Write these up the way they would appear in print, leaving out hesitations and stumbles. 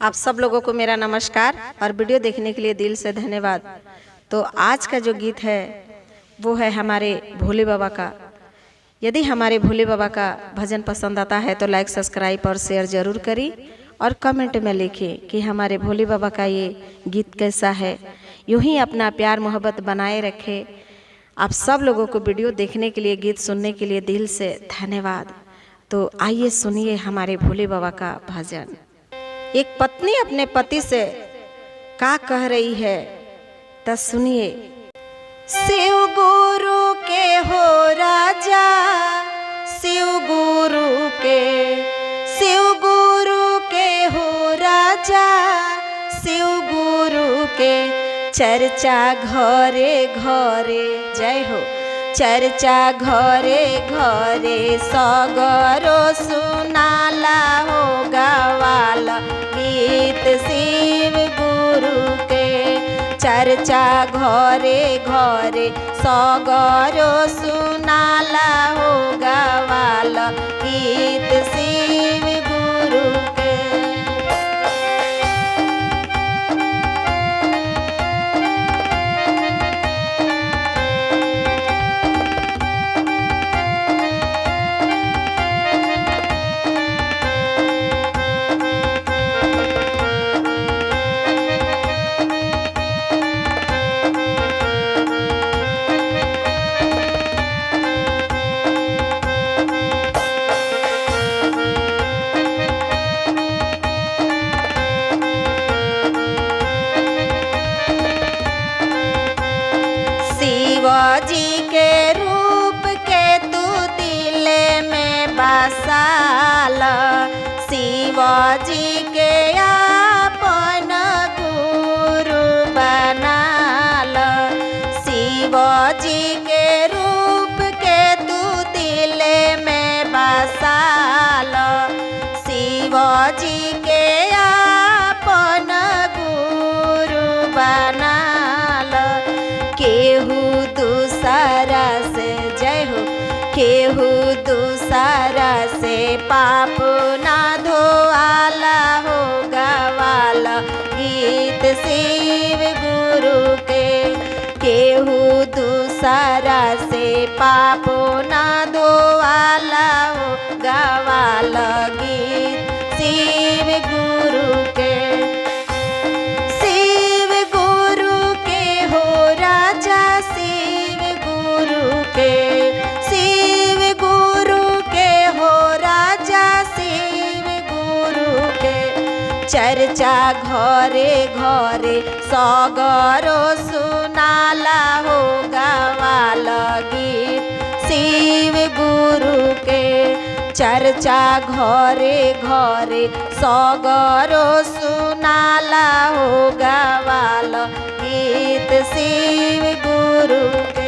आप सब लोगों को मेरा नमस्कार और वीडियो देखने के लिए दिल से धन्यवाद। तो आज का जो गीत है वो है हमारे भोले बाबा का। यदि हमारे भोले बाबा का भजन पसंद आता है तो लाइक, सब्सक्राइब और शेयर जरूर करें और कमेंट में लिखें कि हमारे भोले बाबा का ये गीत कैसा है। यूं ही अपना प्यार मोहब्बत बनाए रखें। आप सब लोगों को वीडियो देखने के लिए, गीत सुनने के लिए दिल से धन्यवाद। तो आइए सुनिए हमारे भोले बाबा का भजन। एक पत्नी अपने पति से क्या कह रही है तो सुनिए। शिव गुरु के हो राजा, शिव गुरु के, शिव गुरु के हो राजा, शिव गुरु के चर्चा घरे घरे, जय हो, चर्चा घरे घरे सगरो सुनाला हो गवाला गीत शिव गुरु के। चर्चा घरे घरे सगरो सुनाला हो गवाला गीत शिव गुरु के। शिवजी के रूप के तू दिल में बसाल, शिवजी के अपन गुरु बनाल। शिवजी के रूप के तू दिल में बसाल, शिवजी के अपन गुरु बनाल। केहू दूसरा से, जय हो, केहू दूसरा से पाप ना धोआला हो गवाला गीत शिव गुरु के। केहू दूसरा से पाप ना धोआला हो गवाला गीत शिव गुरु के। शिव गुरु के हो राजा, शिव गुरु के, शिव गुरु के हो राजा, शिव गुरु के चर्चा घरे घरे सगरो सुनाला हो गवाला गीत शिव गुरु के। चर्चा घरे घरे सगरो सुनाला हो गवाला गीत शिव गुरु के।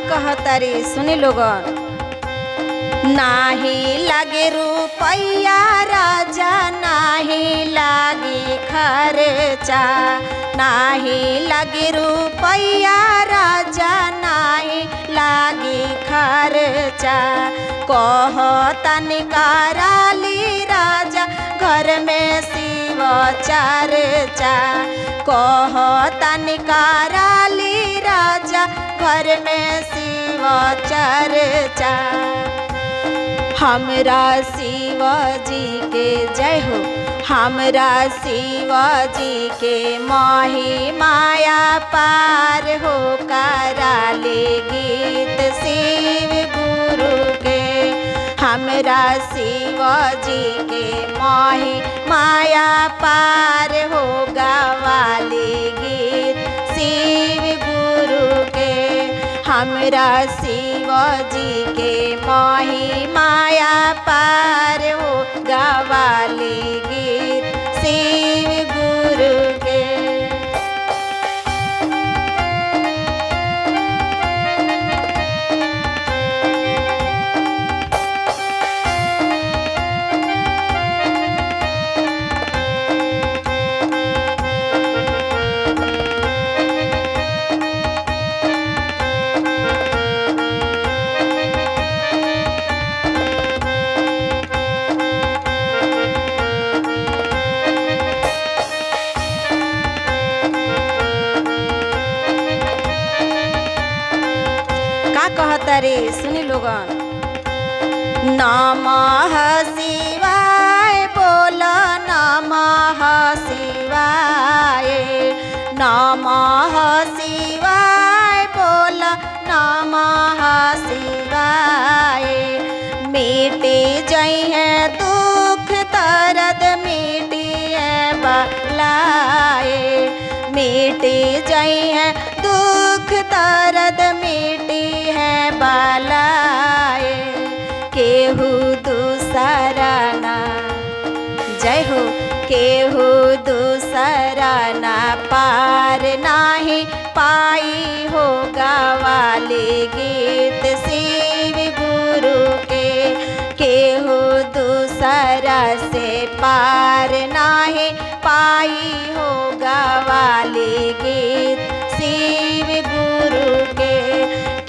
कहतारी सुनी लोगन। नाही लागे रुपैया राजा, नाही लागे खर्चा, नाही लागे रुपैया राजा, नाही लागे खर्चा। कहतन कराली राजा घर में शिव चर्चा, कहतन कराली राजा घर में शिव चर्चा। हमरा शिवजी के, जय हो, हमरा शिवजी के माही माया पार हो कराले गीत शिव गुरु के। हमरा शिवजी के माही माया पार हो गवाले गीत शिव गुरु के। हमरा शिवजी के माही माया पार हो गवाली गीत शिव गुरु के। कहता रे सुनी लोगन। नमः शिवाय बोल नमः शिवाय, नमः शिवाय बोल नमः शिवाय। मिटे जई है दुख दर्द मिटिए बलाए, मिटे जई है दुख दर्द मिटी है बलाए। केहू दूसरा ना जय हो, केहू दूसरा ना पार नाही पाई हो गवाली गीत शिव गुरु के। केहू दूसरा से पार नाही पाई हो गवाली गीत शिव गुरु के।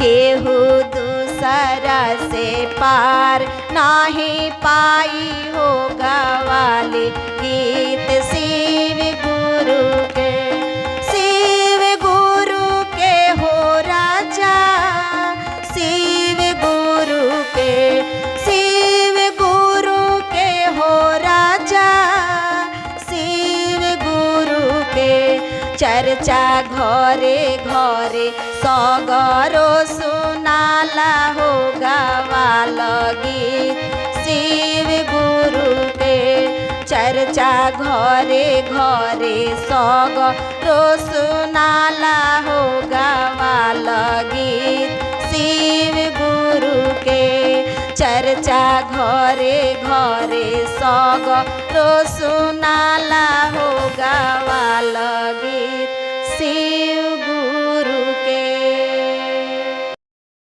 केहू दूसरा से पार नाही पाई हो गवाली गीत शिव गुरु के। शिव गुरु के हो राजा शिव गुरु के, शिव गुरु के हो राजा शिव गुरु के। चर्चा घरे घरे सगरो सुनाला हो गवाल गीत शिव गुरु के। चर्चा घरे घरे सगरो सुनाला हो गवाल गीत शिव गुरु के। चर्चा घरे घरे सगरो सुनाला हो गवाल गीत।